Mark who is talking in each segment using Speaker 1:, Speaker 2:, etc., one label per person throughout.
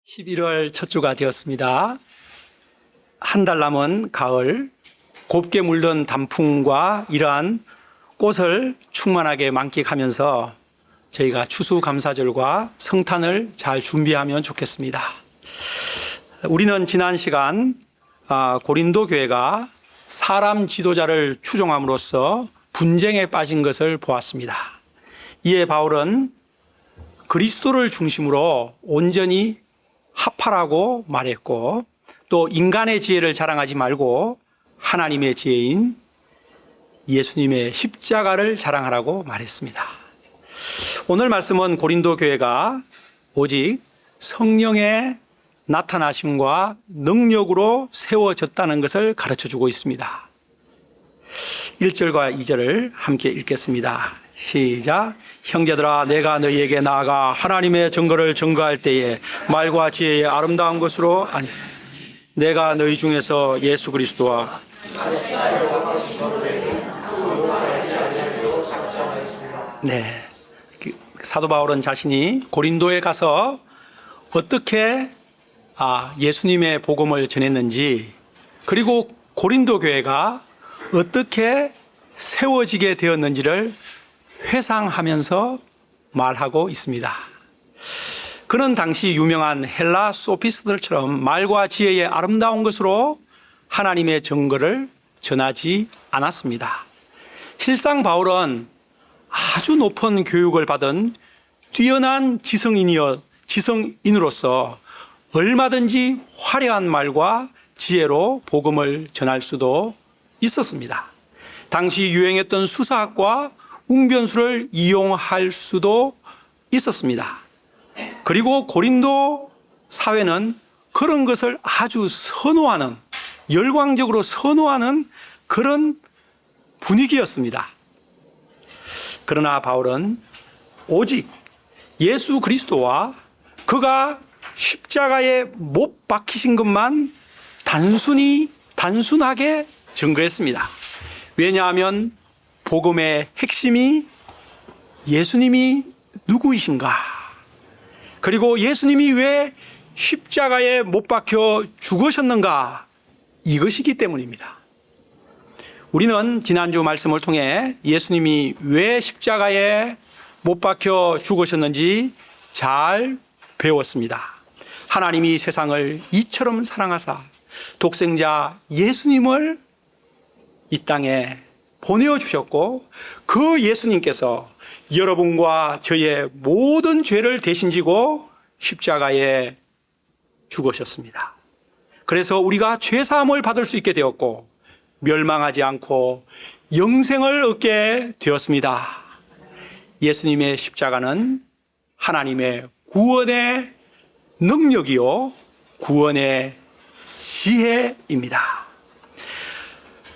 Speaker 1: 11월 첫 주가 되었습니다. 한 달 남은 가을, 곱게 물든 단풍과 이러한 꽃을 충만하게 만끽하면서 저희가 추수감사절과 성탄을 잘 준비하면 좋겠습니다. 우리는 지난 시간 고린도 교회가 사람 지도자를 추종함으로써 분쟁에 빠진 것을 보았습니다. 이에 바울은 그리스도를 중심으로 온전히 합하라고 말했고, 또 인간의 지혜를 자랑하지 말고 하나님의 지혜인 예수님의 십자가를 자랑하라고 말했습니다. 오늘 말씀은 고린도 교회가 오직 성령의 나타나심과 능력으로 세워졌다는 것을 가르쳐주고 있습니다. 1절과 2절을 함께 읽겠습니다. 시작. 형제들아, 내가 너희에게 나아가 하나님의 증거를 증거할 때에 말과 지혜의 아름다운 것으로 아니, 내가 너희 중에서 예수 그리스도와 사도 바울은 자신이 고린도에 가서 어떻게 예수님의 복음을 전했는지, 그리고 고린도 교회가 어떻게 세워지게 되었는지를 회상하면서 말하고 있습니다. 그는 당시 유명한 헬라 소피스트들처럼 말과 지혜의 아름다운 것으로 하나님의 증거를 전하지 않았습니다. 실상 바울은 아주 높은 교육을 받은 뛰어난 지성인으로서 얼마든지 화려한 말과 지혜로 복음을 전할 수도 있었습니다. 당시 유행했던 수사학과 웅변수를 이용할 수도 있었습니다. 그리고 고린도 사회는 그런 것을 아주 선호하는, 열광적으로 선호하는 그런 분위기였습니다. 그러나 바울은 오직 예수 그리스도와 그가 십자가에 못 박히신 것만 단순하게 증거했습니다. 왜냐하면 복음의 핵심이 예수님이 누구이신가, 그리고 예수님이 왜 십자가에 못 박혀 죽으셨는가, 이것이기 때문입니다. 우리는 지난주 말씀을 통해 예수님이 왜 십자가에 못 박혀 죽으셨는지 잘 배웠습니다. 하나님이 세상을 이처럼 사랑하사 독생자 예수님을 이 땅에 보내주셨고, 그 예수님께서 여러분과 저의 모든 죄를 대신 지고 십자가에 죽으셨습니다. 그래서 우리가 죄사함을 받을 수 있게 되었고 멸망하지 않고 영생을 얻게 되었습니다. 예수님의 십자가는 하나님의 구원의 능력이요 구원의 지혜입니다.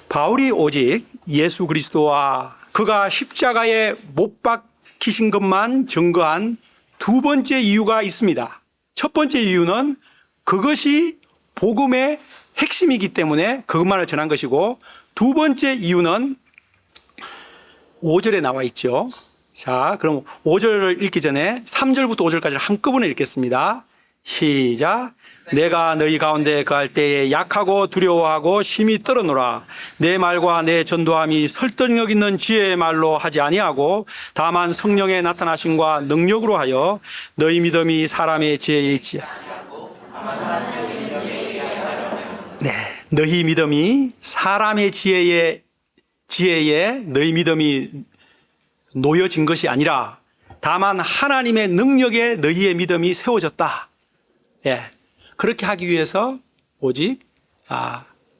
Speaker 1: 바울이 오직 예수 그리스도와 그가 십자가에 못 박히신 것만 증거한 두 번째 이유가 있습니다. 첫 번째 이유는 그것이 복음의 핵심이기 때문에 그것만을 전한 것이고, 두 번째 이유는 5절에 나와 있죠. 자, 그럼 5절을 읽기 전에 3절부터 5절까지 한꺼번에 읽겠습니다. 시작. 내가 너희 가운데 거할 때에 약하고 두려워하고 심히 떨어노라. 내 말과 내 전도함이 설득력 있는 지혜의 말로 하지 아니하고 다만 성령의 나타나심과 능력으로 하여 너희 믿음이 사람의 지혜에 있지. 너희 믿음이 사람의 지혜에 너희 믿음이 놓여진 것이 아니라 다만 하나님의 능력에 너희의 믿음이 세워졌다. 그렇게 하기 위해서 오직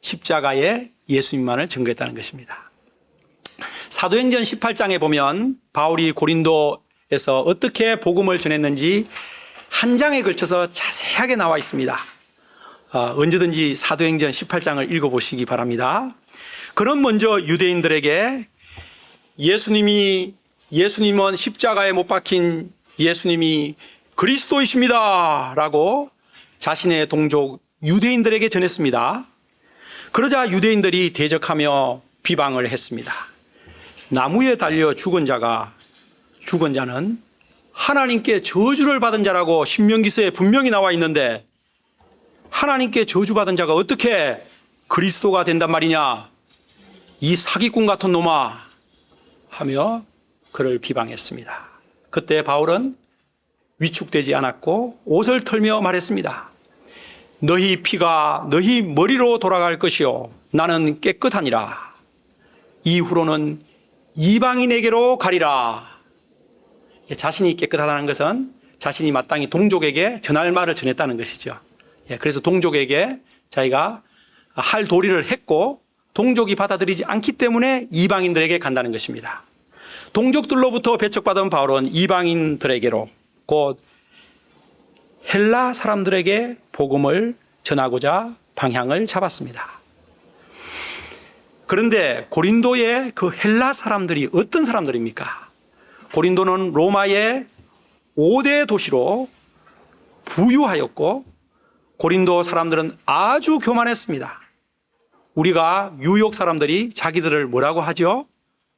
Speaker 1: 십자가에 예수님만을 증거했다는 것입니다. 사도행전 18장에 보면 바울이 고린도에서 어떻게 복음을 전했는지 한 장에 걸쳐서 자세하게 나와 있습니다. 언제든지 사도행전 18장을 읽어보시기 바랍니다. 그럼 먼저 유대인들에게 예수님은 십자가에 못 박힌 예수님이 그리스도이십니다 라고 자신의 동족 유대인들에게 전했습니다. 그러자 유대인들이 대적하며 비방을 했습니다. 나무에 달려 죽은 자는 하나님께 저주를 받은 자라고 신명기서에 분명히 나와 있는데 하나님께 저주받은 자가 어떻게 그리스도가 된단 말이냐? 이 사기꾼 같은 놈아 하며 그를 비방했습니다. 그때 바울은 위축되지 않았고 옷을 털며 말했습니다. 너희 피가 너희 머리로 돌아갈 것이요 나는 깨끗하니라. 이후로는 이방인에게로 가리라. 자신이 깨끗하다는 것은 자신이 마땅히 동족에게 전할 말을 전했다는 것이죠. 그래서 동족에게 자기가 할 도리를 했고 동족이 받아들이지 않기 때문에 이방인들에게 간다는 것입니다. 동족들로부터 배척받은 바울은 이방인들에게로 곧 헬라 사람들에게 복음을 전하고자 방향을 잡았습니다. 그런데 고린도의 그 헬라 사람들이 어떤 사람들입니까? 고린도는 로마의 5대 도시로 부유하였고 고린도 사람들은 아주 교만했습니다. 우리가 뉴욕 사람들이 자기들을 뭐라고 하죠?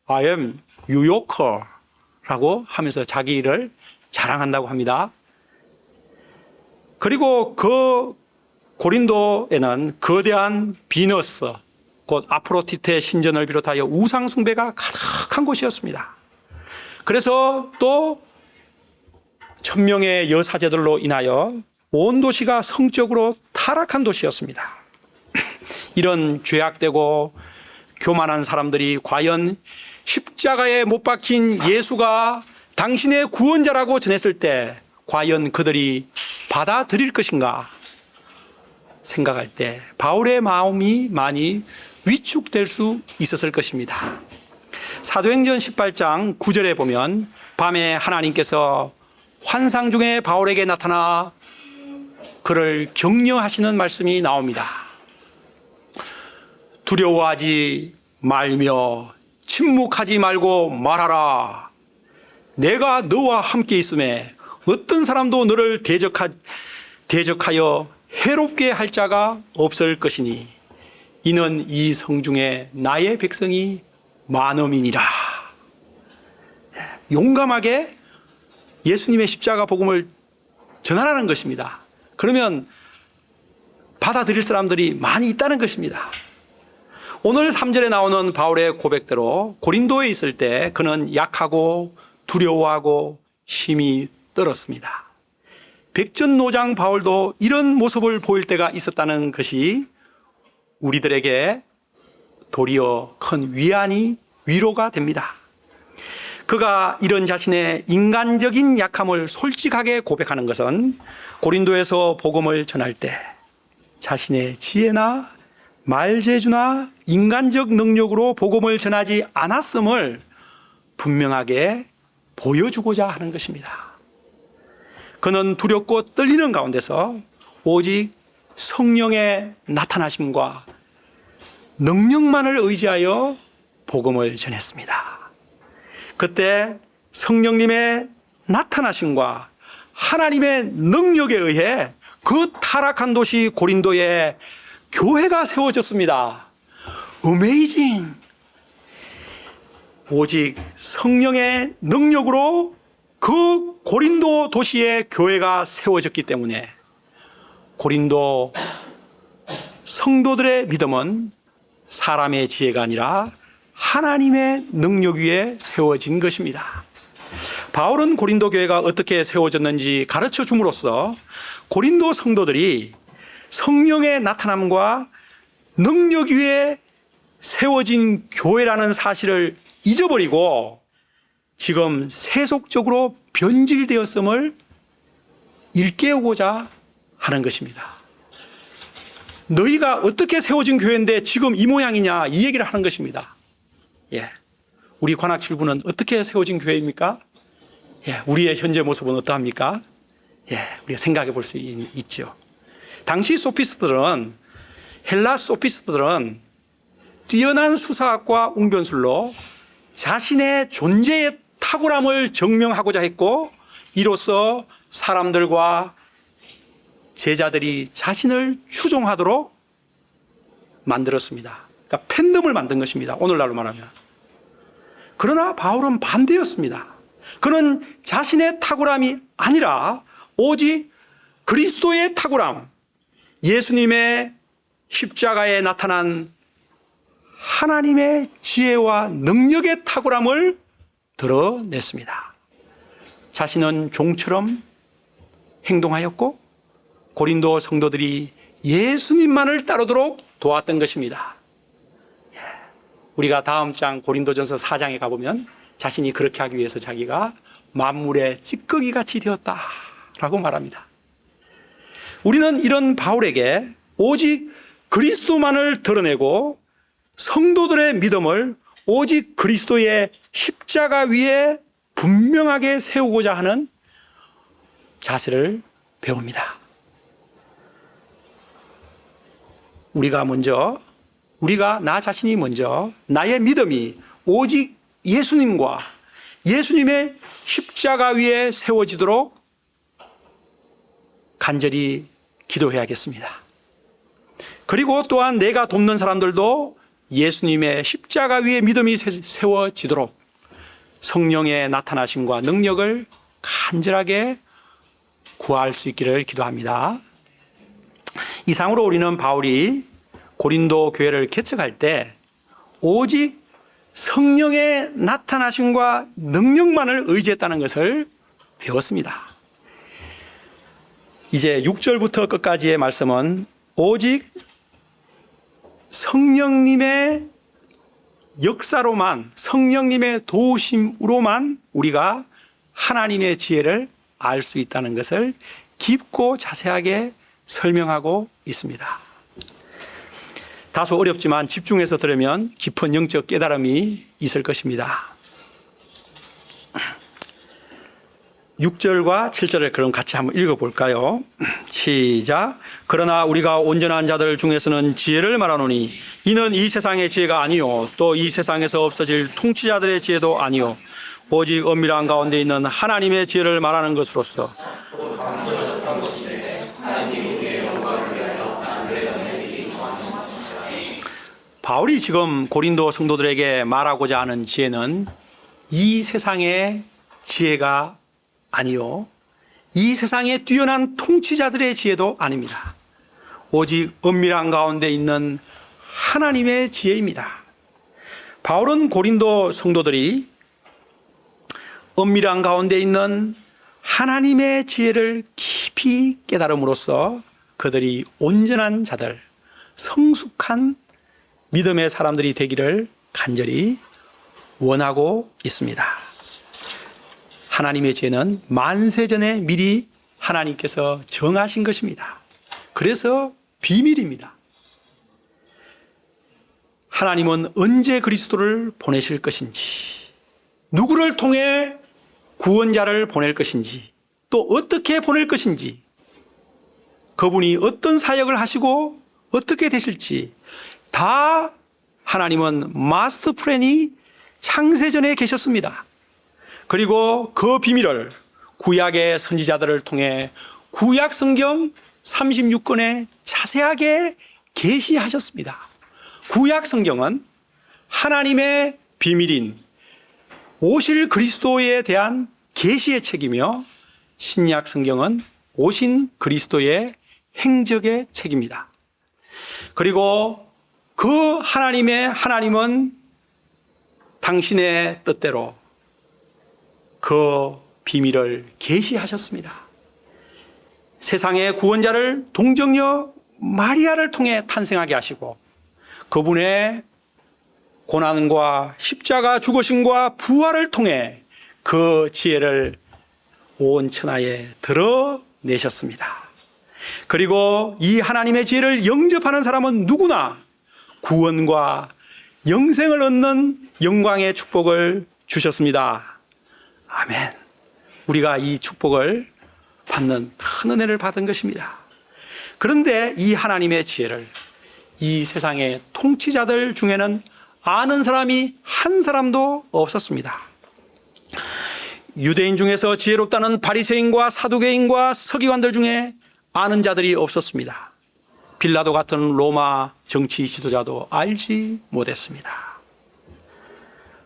Speaker 1: I am 뉴요커라고 하면서 자기를 자랑한다고 합니다. 그리고 그 고린도에는 거대한 비너스, 곧 아프로디테 신전을 비롯하여 우상 숭배가 가득한 곳이었습니다. 그래서 또 1000명의 여사제들로 인하여 온 도시가 성적으로 타락한 도시였습니다. 이런 죄악되고 교만한 사람들이 과연 십자가에 못 박힌 예수가 당신의 구원자라고 전했을 때 과연 그들이 받아들일 것인가 생각할 때 바울의 마음이 많이 위축될 수 있었을 것입니다. 사도행전 18장 9절에 보면 밤에 하나님께서 환상 중에 바울에게 나타나 그를 격려하시는 말씀이 나옵니다. 두려워하지 말며 침묵하지 말고 말하라. 내가 너와 함께 있음에 어떤 사람도 너를 대적하여 해롭게 할 자가 없을 것이니 이는 이 성중에 나의 백성이 많음이니라. 용감하게 예수님의 십자가 복음을 전하라는 것입니다. 그러면 받아들일 사람들이 많이 있다는 것입니다. 오늘 3절에 나오는 바울의 고백대로 고린도에 있을 때 그는 약하고 두려워하고 힘이 떨었습니다. 백전노장 바울도 이런 모습을 보일 때가 있었다는 것이 우리들에게 도리어 큰 위로가 됩니다. 그가 이런 자신의 인간적인 약함을 솔직하게 고백하는 것은 고린도에서 복음을 전할 때 자신의 지혜나 말재주나 인간적 능력으로 복음을 전하지 않았음을 분명하게 보여주고자 하는 것입니다. 그는 두렵고 떨리는 가운데서 오직 성령의 나타나심과 능력만을 의지하여 복음을 전했습니다. 그때 성령님의 나타나심과 하나님의 능력에 의해 그 타락한 도시 고린도에 교회가 세워졌습니다. 어메이징! 오직 성령의 능력으로 그 고린도 도시에 교회가 세워졌기 때문에 고린도 성도들의 믿음은 사람의 지혜가 아니라 하나님의 능력 위에 세워진 것입니다. 바울은 고린도 교회가 어떻게 세워졌는지 가르쳐 줌으로써 고린도 성도들이 성령의 나타남과 능력 위에 세워진 교회라는 사실을 잊어버리고 지금 세속적으로 변질되었음을 일깨우고자 하는 것입니다. 너희가 어떻게 세워진 교회인데 지금 이 모양이냐, 이 얘기를 하는 것입니다. 우리 관악칠부는 어떻게 세워진 교회입니까? 우리의 현재 모습은 어떠합니까? 우리가 생각해 볼 수 있죠. 당시 소피스트들은, 헬라 소피스트들은 뛰어난 수사학과 웅변술로 자신의 존재의 탁월함을 증명하고자 했고, 이로써 사람들과 제자들이 자신을 추종하도록 만들었습니다. 그러니까 팬덤을 만든 것입니다. 오늘날로 말하면. 그러나 바울은 반대였습니다. 그는 자신의 탁월함이 아니라 오직 그리스도의 탁월함, 예수님의 십자가에 나타난 하나님의 지혜와 능력의 탁월함을 드러냈습니다. 자신은 종처럼 행동하였고 고린도 성도들이 예수님만을 따르도록 도왔던 것입니다. 우리가 다음 장 고린도전서 4장에 가보면 자신이 그렇게 하기 위해서 자기가 만물의 찌꺼기같이 되었다라고 말합니다. 우리는 이런 바울에게 오직 그리스도만을 드러내고 성도들의 믿음을 오직 그리스도의 십자가 위에 분명하게 세우고자 하는 자세를 배웁니다. 나 자신이 먼저 나의 믿음이 오직 예수님과 예수님의 십자가 위에 세워지도록 간절히 기도해야겠습니다. 그리고 또한 내가 돕는 사람들도 예수님의 십자가 위에 믿음이 세워지도록 성령의 나타나심과 능력을 간절하게 구할 수 있기를 기도합니다. 이상으로 우리는 바울이 고린도 교회를 개척할 때 오직 성령의 나타나심과 능력만을 의지했다는 것을 배웠습니다. 이제 6절부터 끝까지의 말씀은 오직 성령님의 역사로만, 성령님의 도우심으로만 우리가 하나님의 지혜를 알 수 있다는 것을 깊고 자세하게 설명하고 있습니다. 다소 어렵지만 집중해서 들으면 깊은 영적 깨달음이 있을 것입니다. 6절과 7절을 그럼 같이 한번 읽어볼까요? 시작. 그러나 우리가 온전한 자들 중에서는 지혜를 말하노니 이는 이 세상의 지혜가 아니요 또 이 세상에서 없어질 통치자들의 지혜도 아니요 오직 엄밀한 가운데 있는 하나님의 지혜를 말하는 것으로서 바울이 지금 고린도 성도들에게 말하고자 하는 지혜는 이 세상의 지혜가 아니요 이 세상에 뛰어난 통치자들의 지혜도 아닙니다. 오직 엄밀한 가운데 있는 하나님의 지혜입니다. 바울은 고린도 성도들이 엄밀한 가운데 있는 하나님의 지혜를 깊이 깨달음으로써 그들이 온전한 자들, 성숙한 믿음의 사람들이 되기를 간절히 원하고 있습니다. 하나님의 지혜는 만세전에 미리 하나님께서 정하신 것입니다. 그래서 비밀입니다. 하나님은 언제 그리스도를 보내실 것인지, 누구를 통해 구원자를 보낼 것인지, 또 어떻게 보낼 것인지, 그분이 어떤 사역을 하시고 어떻게 되실지 다 하나님은 마스터 플랜이 창세전에 계셨습니다. 그리고 그 비밀을 구약의 선지자들을 통해 구약 성경 36권에 자세하게 계시하셨습니다. 구약 성경은 하나님의 비밀인 오실 그리스도에 대한 계시의 책이며 신약 성경은 오신 그리스도의 행적의 책입니다. 그리고 그 하나님은 당신의 뜻대로 그 비밀을 계시하셨습니다. 세상의 구원자를 동정녀 마리아를 통해 탄생하게 하시고 그분의 고난과 십자가 죽으심과 부활을 통해 그 지혜를 온 천하에 드러내셨습니다. 그리고 이 하나님의 지혜를 영접하는 사람은 누구나 구원과 영생을 얻는 영광의 축복을 주셨습니다. 아멘. 우리가 이 축복을 받는 큰 은혜를 받은 것입니다. 그런데 이 하나님의 지혜를 이 세상의 통치자들 중에는 아는 사람이 한 사람도 없었습니다. 유대인 중에서 지혜롭다는 바리새인과 사두개인과 서기관들 중에 아는 자들이 없었습니다. 빌라도 같은 로마 정치 지도자도 알지 못했습니다.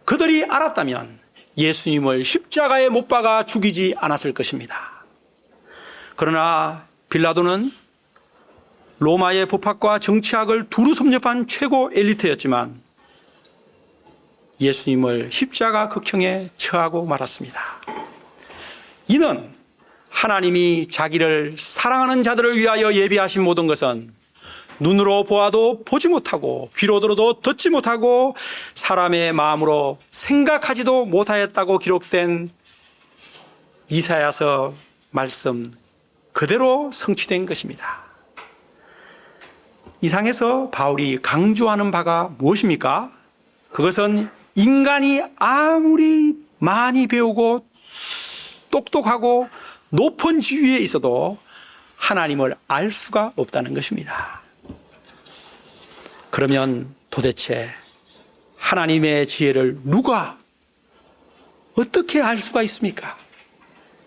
Speaker 1: 그들이 알았다면 예수님을 십자가에 못 박아 죽이지 않았을 것입니다. 그러나 빌라도는 로마의 법학과 정치학을 두루 섭렵한 최고 엘리트였지만 예수님을 십자가 극형에 처하고 말았습니다. 이는 하나님이 자기를 사랑하는 자들을 위하여 예비하신 모든 것은 눈으로 보아도 보지 못하고 귀로 들어도 듣지 못하고 사람의 마음으로 생각하지도 못하였다고 기록된 이사야서 말씀 그대로 성취된 것입니다. 이 상에서 바울이 강조하는 바가 무엇입니까? 그것은 인간이 아무리 많이 배우고 똑똑하고 높은 지위에 있어도 하나님을 알 수가 없다는 것입니다. 그러면 도대체 하나님의 지혜를 누가 어떻게 알 수가 있습니까?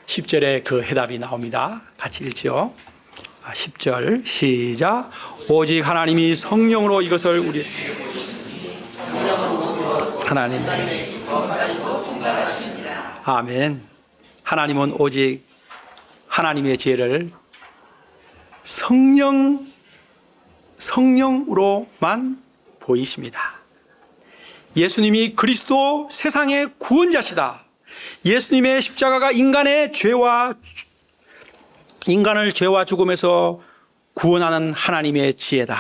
Speaker 1: 10절에 그 해답이 나옵니다. 같이 읽죠. 10절 시작. 오직 하나님이 성령으로 이것을 우리 하나님의 아멘. 하나님은 오직 하나님의 지혜를 성령으로만 보이십니다. 예수님이 그리스도 세상의 구원자시다. 예수님의 십자가가 인간을 죄와 죽음에서 구원하는 하나님의 지혜다.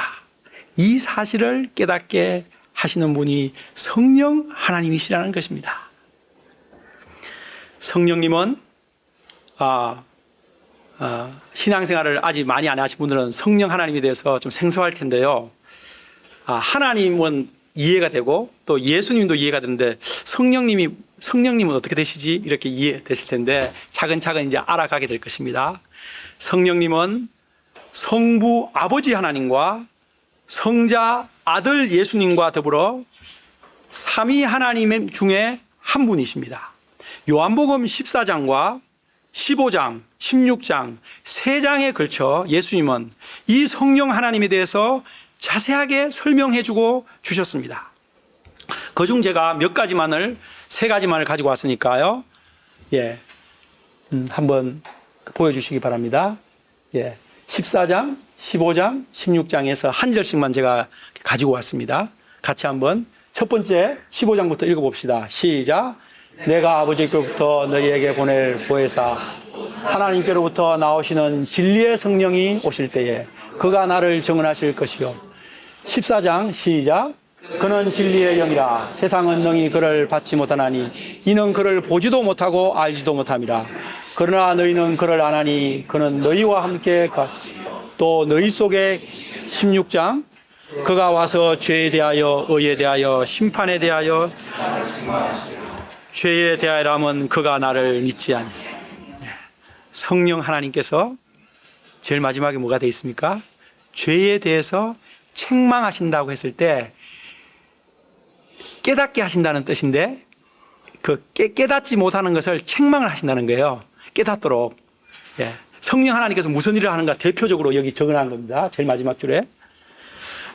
Speaker 1: 이 사실을 깨닫게 하시는 분이 성령 하나님이시라는 것입니다. 성령님은 신앙생활을 아직 많이 안 하신 분들은 성령 하나님에 대해서 좀 생소할 텐데요. 하나님은 이해가 되고 또 예수님도 이해가 되는데 성령님은 어떻게 되시지? 이렇게 이해되실 텐데 차근차근 이제 알아가게 될 것입니다. 성령님은 성부 아버지 하나님과 성자 아들 예수님과 더불어 삼위 하나님 중에 한 분이십니다. 요한복음 14장과 15장, 16장, 3장에 걸쳐 예수님은 이 성령 하나님에 대해서 자세하게 설명해 주고 주셨습니다. 그중 제가 세 가지만을 가지고 왔으니까요. 한번 보여주시기 바랍니다. 14장, 15장, 16장에서 한 절씩만 제가 가지고 왔습니다. 같이 한번 첫 번째 15장부터 읽어봅시다. 시작. 내가 아버지께로부터 너희에게 보낼 보혜사 하나님께로부터 나오시는 진리의 성령이 오실 때에 그가 나를 증언하실 것이요. 14장 시작. 그는 진리의 영이라 세상은 능히 그를 받지 못하나니 이는 그를 보지도 못하고 알지도 못함이라. 그러나 너희는 그를 아나니 그는 너희와 함께 또 너희 속에 16장 그가 와서 죄에 대하여 의에 대하여 심판에 대하여 죄에 대하여라면 그가 나를 믿지 않니. 성령 하나님께서 제일 마지막에 뭐가 되어 있습니까? 죄에 대해서 책망하신다고 했을 때 깨닫게 하신다는 뜻인데 그 깨닫지 못하는 것을 책망을 하신다는 거예요. 깨닫도록. 성령 하나님께서 무슨 일을 하는가 대표적으로 여기 적어놓은 겁니다. 제일 마지막 줄에.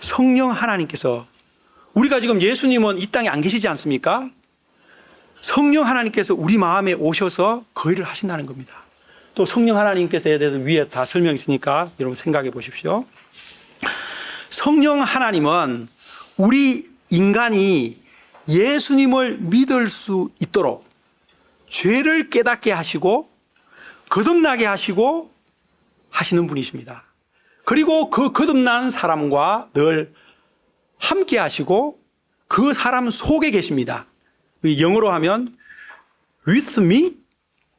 Speaker 1: 성령 하나님께서 우리가 지금 예수님은 이 땅에 안 계시지 않습니까? 성령 하나님께서 우리 마음에 오셔서 그 일을 하신다는 겁니다. 또 성령 하나님께서에 대해서 위에 다 설명이 있으니까 여러분 생각해 보십시오. 성령 하나님은 우리 인간이 예수님을 믿을 수 있도록 죄를 깨닫게 하시고 거듭나게 하시고 하시는 분이십니다. 그리고 그 거듭난 사람과 늘 함께 하시고 그 사람 속에 계십니다. 영어로 하면 with me,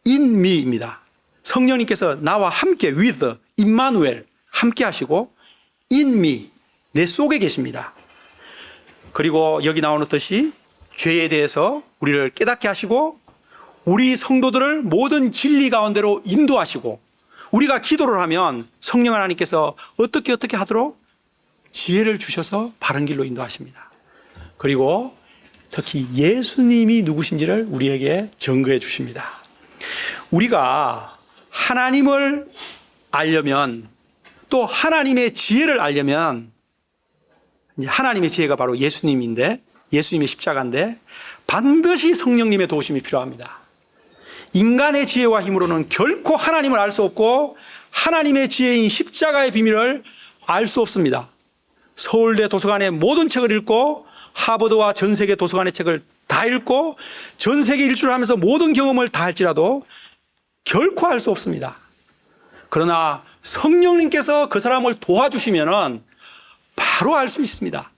Speaker 1: in me입니다. 성령님께서 나와 함께 with, 임마누엘 함께 하시고 in me, 내 속에 계십니다. 그리고 여기 나오듯이 죄에 대해서 우리를 깨닫게 하시고 우리 성도들을 모든 진리 가운데로 인도하시고 우리가 기도를 하면 성령 하나님께서 어떻게 하도록 지혜를 주셔서 바른 길로 인도하십니다. 그리고 특히 예수님이 누구신지를 우리에게 증거해 주십니다. 우리가 하나님을 알려면 또 하나님의 지혜를 알려면 이제 하나님의 지혜가 바로 예수님인데 예수님의 십자가인데 반드시 성령님의 도우심이 필요합니다. 인간의 지혜와 힘으로는 결코 하나님을 알 수 없고 하나님의 지혜인 십자가의 비밀을 알 수 없습니다. 서울대 도서관의 모든 책을 읽고 하버드와 전 세계 도서관의 책을 다 읽고 전 세계 일주를 하면서 모든 경험을 다 할지라도 결코 알 수 없습니다. 그러나 성령님께서 그 사람을 도와주시면 바로 알 수 있습니다.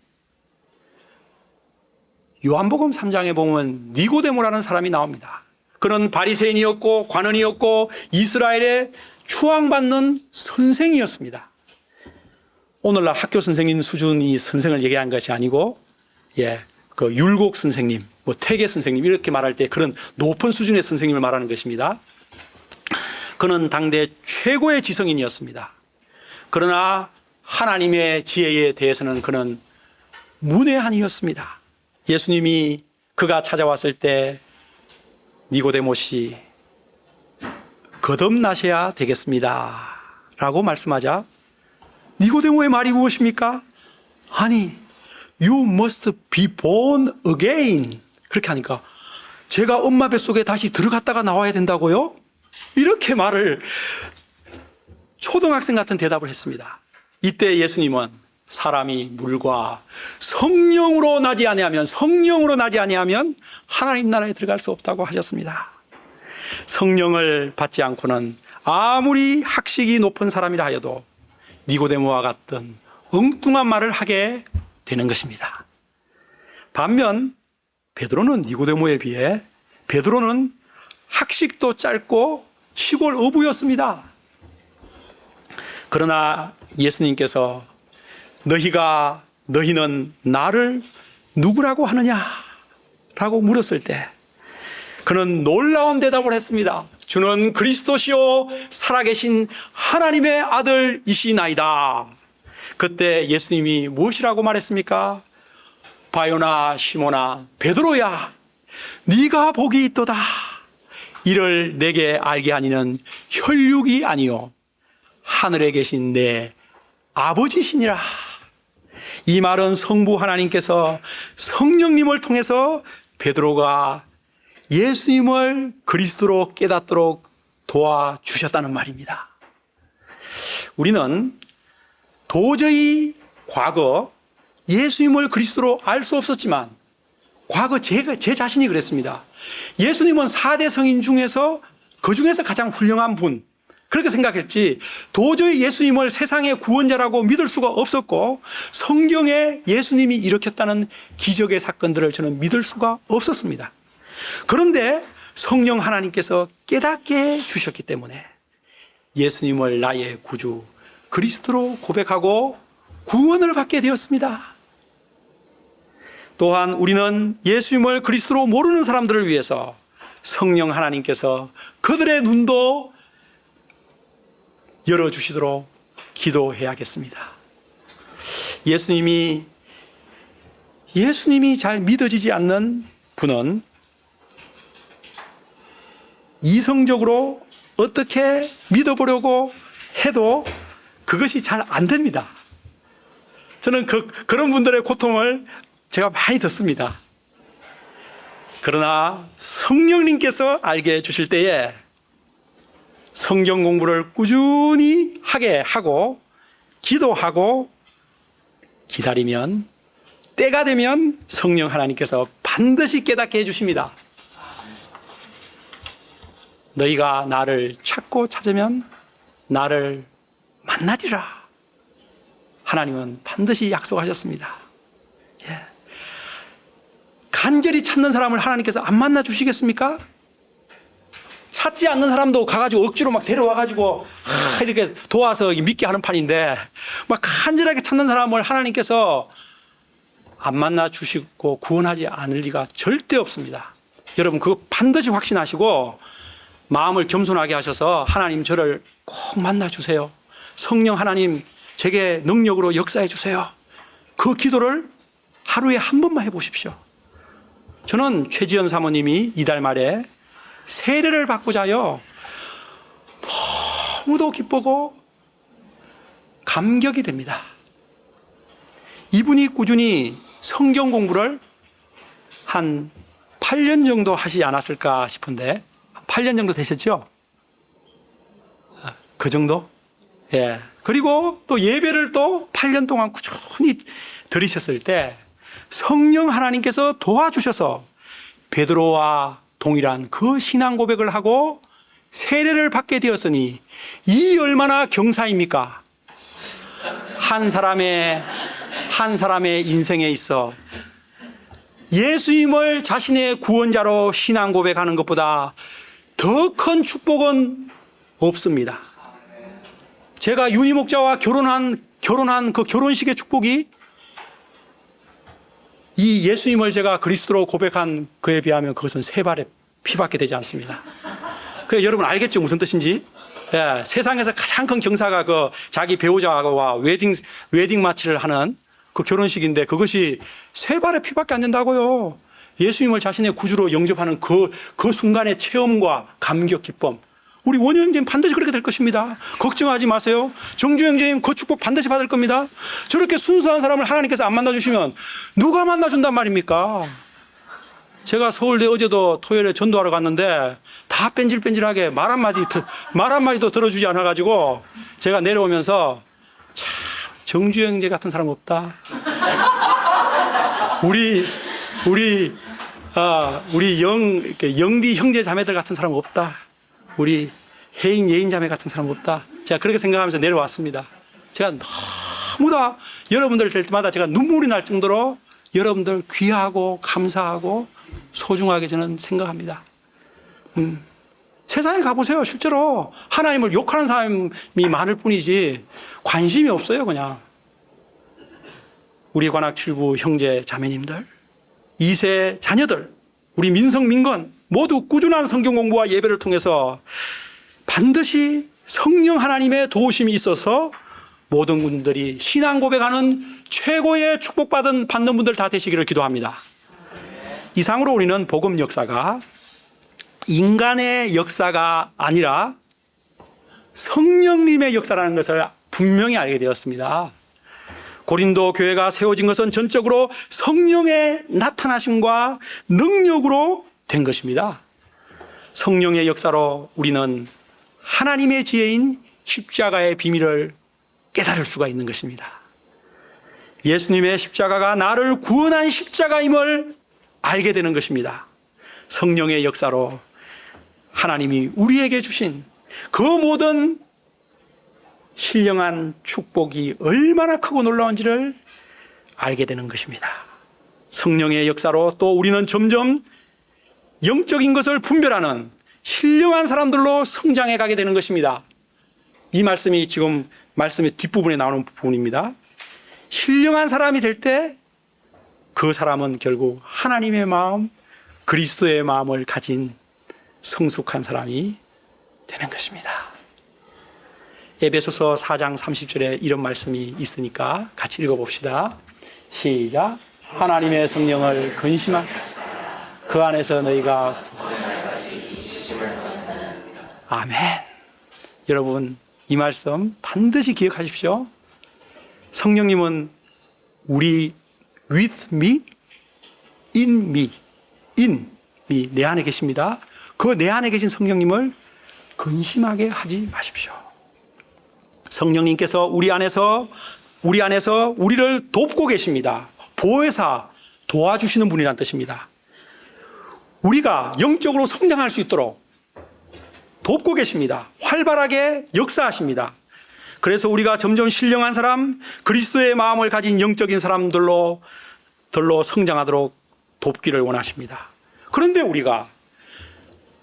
Speaker 1: 요한복음 3장에 보면 니고데모라는 사람이 나옵니다. 그는 바리새인이었고 관원이었고 이스라엘의 추앙받는 선생이었습니다. 오늘날 학교 선생님 수준이 선생을 얘기한 것이 아니고 그 율곡 선생님, 태계 선생님 이렇게 말할 때 그런 높은 수준의 선생님을 말하는 것입니다. 그는 당대 최고의 지성인이었습니다. 그러나 하나님의 지혜에 대해서는 그는 문외한이었습니다. 예수님이 그가 찾아왔을 때 니고데모 씨 거듭나셔야 되겠습니다 라고 말씀하자 니고데모의 말이 무엇입니까? 아니, You must be born again. 그렇게 하니까 제가 엄마 뱃속에 다시 들어갔다가 나와야 된다고요? 이렇게 말을 초등학생 같은 대답을 했습니다. 이때 예수님은 사람이 물과 성령으로 나지 아니하면 하나님 나라에 들어갈 수 없다고 하셨습니다. 성령을 받지 않고는 아무리 학식이 높은 사람이라 하여도 니고데모와 같은 엉뚱한 말을 하게 되는 것입니다. 반면 베드로는 니고데모에 비해 베드로는 학식도 짧고 시골 어부였습니다. 그러나 예수님께서 너희는 나를 누구라고 하느냐라고 물었을 때 그는 놀라운 대답을 했습니다. 주는 그리스도시요 살아계신 하나님의 아들이시나이다. 그때 예수님이 무엇이라고 말했습니까? 바요나 시모나 베드로야, 네가 복이 있도다. 이를 내게 알게 하니는 혈육이 아니요 하늘에 계신 내 아버지시니라. 이 말은 성부 하나님께서 성령님을 통해서 베드로가 예수님을 그리스도로 깨닫도록 도와주셨다는 말입니다. 우리는 도저히 과거 예수님을 그리스도로 알 수 없었지만 과거 제 자신이 그랬습니다. 예수님은 4대 성인 중에서 그 중에서 가장 훌륭한 분, 그렇게 생각했지 도저히 예수님을 세상의 구원자라고 믿을 수가 없었고 성경에 예수님이 일으켰다는 기적의 사건들을 저는 믿을 수가 없었습니다. 그런데 성령 하나님께서 깨닫게 해주셨기 때문에 예수님을 나의 구주 그리스도로 고백하고 구원을 받게 되었습니다. 또한 우리는 예수님을 그리스도로 모르는 사람들을 위해서 성령 하나님께서 그들의 눈도 열어주시도록 기도해야겠습니다. 예수님이 잘 믿어지지 않는 분은 이성적으로 어떻게 믿어보려고 해도 그것이 잘 안 됩니다. 저는 그런 분들의 고통을 제가 많이 듣습니다. 그러나 성령님께서 알게 해주실 때에 성경 공부를 꾸준히 하게 하고 기도하고 기다리면 때가 되면 성령 하나님께서 반드시 깨닫게 해주십니다. 너희가 나를 찾고 찾으면 나를 만나리라. 하나님은 반드시 약속하셨습니다. 간절히 찾는 사람을 하나님께서 안 만나 주시겠습니까? 찾지 않는 사람도 가가지고 억지로 막 데려와가지고 이렇게 도와서 믿게 하는 판인데 막 간절하게 찾는 사람을 하나님께서 안 만나 주시고 구원하지 않을 리가 절대 없습니다. 여러분 그거 반드시 확신하시고 마음을 겸손하게 하셔서 하나님 저를 꼭 만나 주세요. 성령 하나님 제게 능력으로 역사해 주세요. 그 기도를 하루에 한 번만 해보십시오. 저는 최지연 사모님이 이달 말에 세례를 받고자요 너무도 기쁘고 감격이 됩니다. 이분이 꾸준히 성경 공부를 한 8년 정도 하시지 않았을까 싶은데 8년 정도 되셨죠? 그 정도? 예. 그리고 또 예배를 또 8년 동안 꾸준히 드리셨을 때 성령 하나님께서 도와주셔서 베드로와 동일한 그 신앙 고백을 하고 세례를 받게 되었으니 이 얼마나 경사입니까? 한 사람의 인생에 있어 예수님을 자신의 구원자로 신앙 고백하는 것보다 더 큰 축복은 없습니다. 제가 윤희 목자와 결혼한 그 결혼식의 축복이 이 예수님을 제가 그리스도로 고백한 그에 비하면 그것은 세 발의 피밖에 되지 않습니다. 그래 여러분 알겠죠 무슨 뜻인지? 예, 세상에서 가장 큰 경사가 그 자기 배우자와 웨딩 마치를 하는 그 결혼식인데 그것이 세 발의 피밖에 안 된다고요. 예수님을 자신의 구주로 영접하는 그 순간의 체험과 감격, 기쁨. 우리 원효 형제님 반드시 그렇게 될 것입니다. 걱정하지 마세요. 정주 형제님 그 축복 반드시 받을 겁니다. 저렇게 순수한 사람을 하나님께서 안 만나주시면 누가 만나준단 말입니까? 제가 서울대 어제도 토요일에 전도하러 갔는데 다 뺀질뺀질하게 말 한마디도 들어주지 않아가지고 제가 내려오면서 참 정주 형제 같은 사람 없다. 우리 영디 형제 자매들 같은 사람 없다. 우리 혜인 예인 자매 같은 사람 없다. 제가 그렇게 생각하면서 내려왔습니다. 제가 너무 다 여러분들 될 때마다 제가 눈물이 날 정도로 여러분들 귀하고 감사하고 소중하게 저는 생각합니다. 세상에 가보세요. 실제로 하나님을 욕하는 사람이 많을 뿐이지 관심이 없어요. 그냥 우리 관악칠부 형제 자매님들 2세 자녀들 우리 민성 민건 모두 꾸준한 성경 공부와 예배를 통해서 반드시 성령 하나님의 도우심이 있어서 모든 분들이 신앙 고백하는 최고의 받는 분들 다 되시기를 기도합니다. 이상으로 우리는 복음 역사가 인간의 역사가 아니라 성령님의 역사라는 것을 분명히 알게 되었습니다. 고린도 교회가 세워진 것은 전적으로 성령의 나타나심과 능력으로 된 것입니다. 성령의 역사로 우리는 하나님의 지혜인 십자가의 비밀을 깨달을 수가 있는 것입니다. 예수님의 십자가가 나를 구원한 십자가임을 알게 되는 것입니다. 성령의 역사로 하나님이 우리에게 주신 그 모든 신령한 축복이 얼마나 크고 놀라운지를 알게 되는 것입니다. 성령의 역사로 또 우리는 점점 영적인 것을 분별하는 신령한 사람들로 성장해 가게 되는 것입니다. 이 말씀이 지금 말씀의 뒷부분에 나오는 부분입니다. 신령한 사람이 될 때 그 사람은 결국 하나님의 마음, 그리스도의 마음을 가진 성숙한 사람이 되는 것입니다. 에베소서 4장 30절에 이런 말씀이 있으니까 같이 읽어봅시다. 시작. 하나님의 성령을 근심하게 그 안에서 너희가 아멘. 여러분 이 말씀 반드시 기억하십시오. 성령님은 우리 with me, in me, 내 안에 계십니다. 그 내 안에 계신 성령님을 근심하게 하지 마십시오. 성령님께서 우리 안에서 우리를 돕고 계십니다. 보혜사, 도와주시는 분이란 뜻입니다. 우리가 영적으로 성장할 수 있도록 돕고 계십니다. 활발하게 역사하십니다. 그래서 우리가 점점 신령한 사람, 그리스도의 마음을 가진 영적인 사람들로 성장하도록 돕기를 원하십니다. 그런데 우리가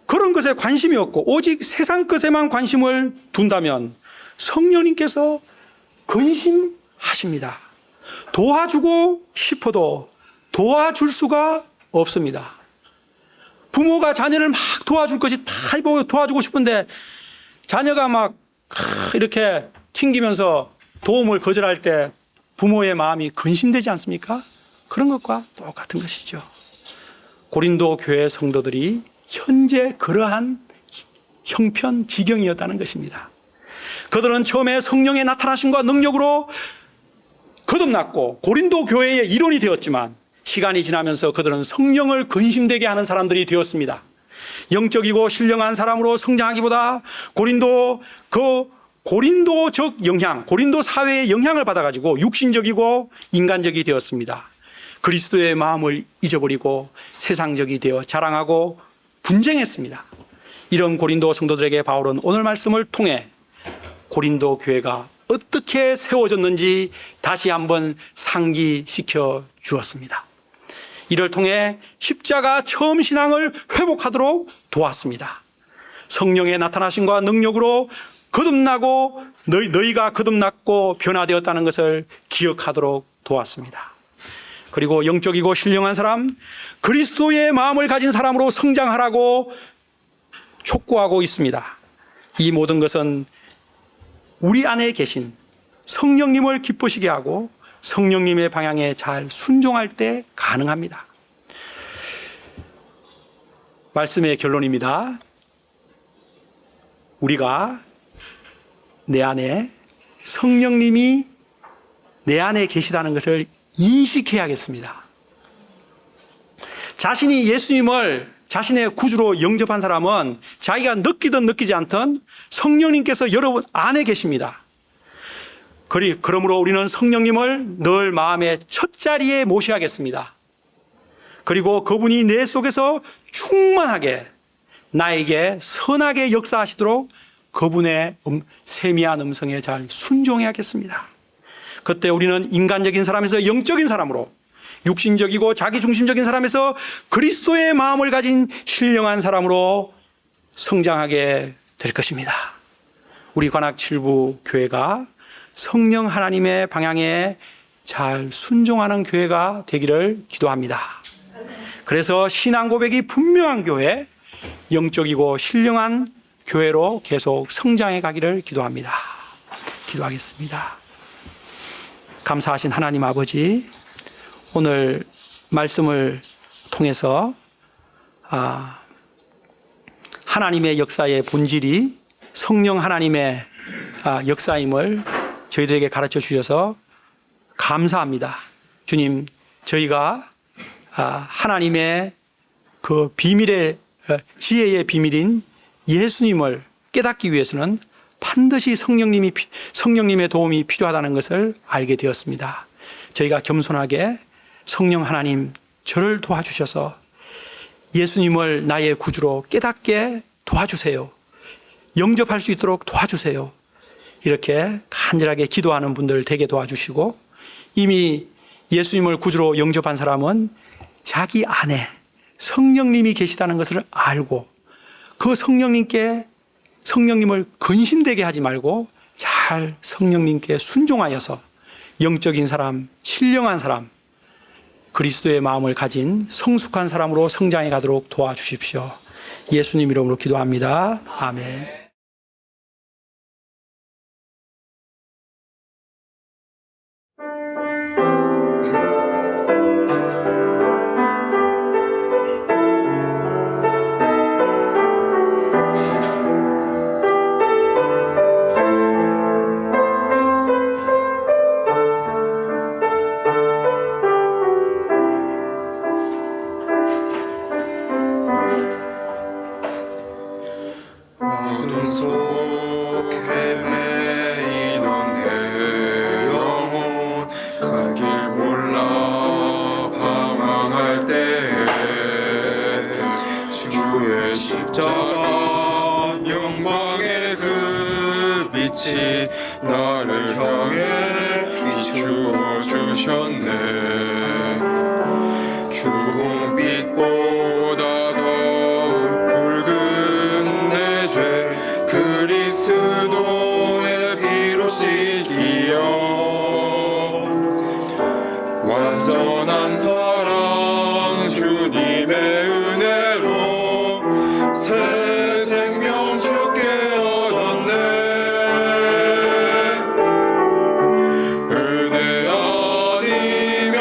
Speaker 1: 그런 것에 관심이 없고 오직 세상 것에만 관심을 둔다면 성령님께서 근심하십니다. 도와주고 싶어도 도와줄 수가 없습니다. 부모가 자녀를 막 도와줄 것이 다 도와주고 싶은데 자녀가 막 이렇게 튕기면서 도움을 거절할 때 부모의 마음이 근심되지 않습니까? 그런 것과 똑같은 것이죠. 고린도 교회 성도들이 현재 그러한 형편 지경이었다는 것입니다. 그들은 처음에 성령의 나타나심과 능력으로 거듭났고 고린도 교회의 일원이 되었지만 시간이 지나면서 그들은 성령을 근심되게 하는 사람들이 되었습니다. 영적이고 신령한 사람으로 성장하기보다 고린도적 영향, 고린도 사회의 영향을 받아가지고 육신적이고 인간적이 되었습니다. 그리스도의 마음을 잊어버리고 세상적이 되어 자랑하고 분쟁했습니다. 이런 고린도 성도들에게 바울은 오늘 말씀을 통해 고린도 교회가 어떻게 세워졌는지 다시 한번 상기시켜 주었습니다. 이를 통해 십자가 처음 신앙을 회복하도록 도왔습니다. 성령의 나타나심과 능력으로 거듭나고 너희가 거듭났고 변화되었다는 것을 기억하도록 도왔습니다. 그리고 영적이고 신령한 사람, 그리스도의 마음을 가진 사람으로 성장하라고 촉구하고 있습니다. 이 모든 것은 우리 안에 계신 성령님을 기쁘시게 하고 성령님의 방향에 잘 순종할 때 가능합니다. 말씀의 결론입니다. 우리가 내 안에 성령님이 내 안에 계시다는 것을 인식해야겠습니다. 자신이 예수님을 자신의 구주로 영접한 사람은 자기가 느끼든 느끼지 않든 성령님께서 여러분 안에 계십니다. 그러므로 우리는 성령님을 늘 마음의 첫 자리에 모셔야겠습니다. 그리고 그분이 내 속에서 충만하게 나에게 선하게 역사하시도록 그분의 세미한 음성에 잘 순종해야겠습니다. 그때 우리는 인간적인 사람에서 영적인 사람으로, 육신적이고 자기중심적인 사람에서 그리스도의 마음을 가진 신령한 사람으로 성장하게 될 것입니다. 우리 관악 7부 교회가 성령 하나님의 방향에 잘 순종하는 교회가 되기를 기도합니다. 그래서 신앙 고백이 분명한 교회, 영적이고 신령한 교회로 계속 성장해 가기를 기도합니다. 기도하겠습니다. 감사하신 하나님 아버지, 오늘 말씀을 통해서 하나님의 역사의 본질이 성령 하나님의 역사임을 저희들에게 가르쳐 주셔서 감사합니다. 주님, 저희가 하나님의 그 비밀의 지혜의 비밀인 예수님을 깨닫기 위해서는 반드시 성령님의 도움이 필요하다는 것을 알게 되었습니다. 저희가 겸손하게 성령 하나님, 저를 도와주셔서 예수님을 나의 구주로 깨닫게 도와주세요. 영접할 수 있도록 도와주세요. 이렇게 간절하게 기도하는 분들 되게 도와주시고, 이미 예수님을 구주로 영접한 사람은 자기 안에 성령님이 계시다는 것을 알고 그 성령님을 근심되게 하지 말고 잘 성령님께 순종하여서 영적인 사람, 신령한 사람, 그리스도의 마음을 가진 성숙한 사람으로 성장해 가도록 도와주십시오. 예수님 이름으로 기도합니다. 아멘.
Speaker 2: 나를 향해 비추어 주셨네. 주홍빛보다 더 붉은 내 죄 그리스도의 피로 씻기어 완전한 사랑 주님의 은혜로 새 생명 주께 얻었네. 은혜 아니면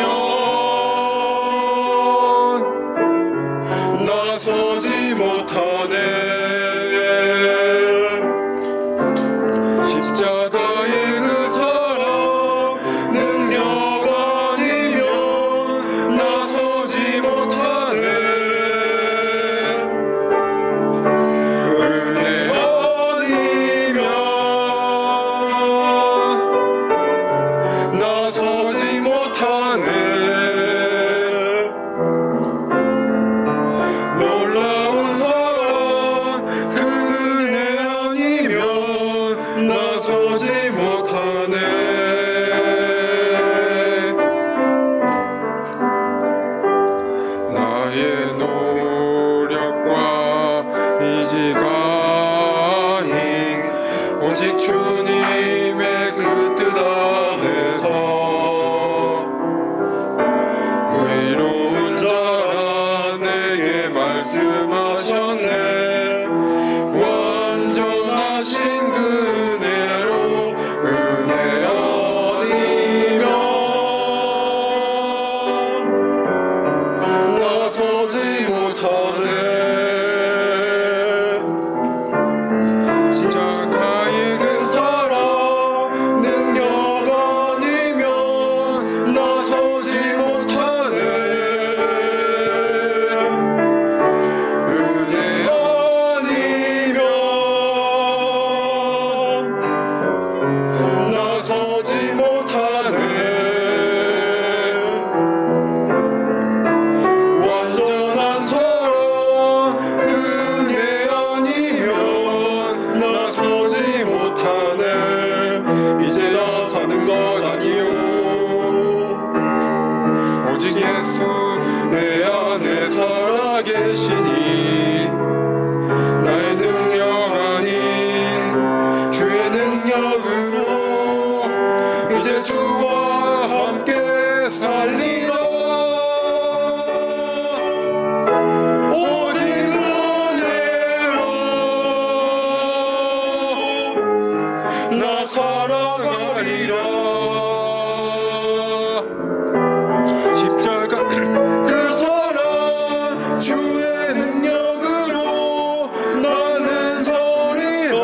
Speaker 2: 십자가 그 사랑 주의 능력으로 나는 서리라.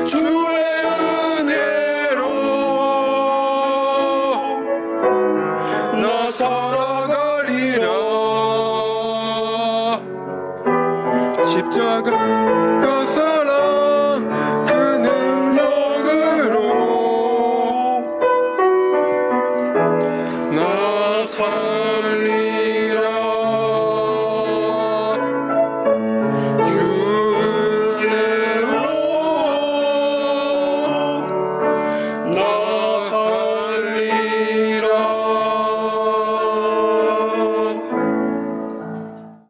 Speaker 2: 주의 은혜로 나 살아가리라. 십자가 그 사랑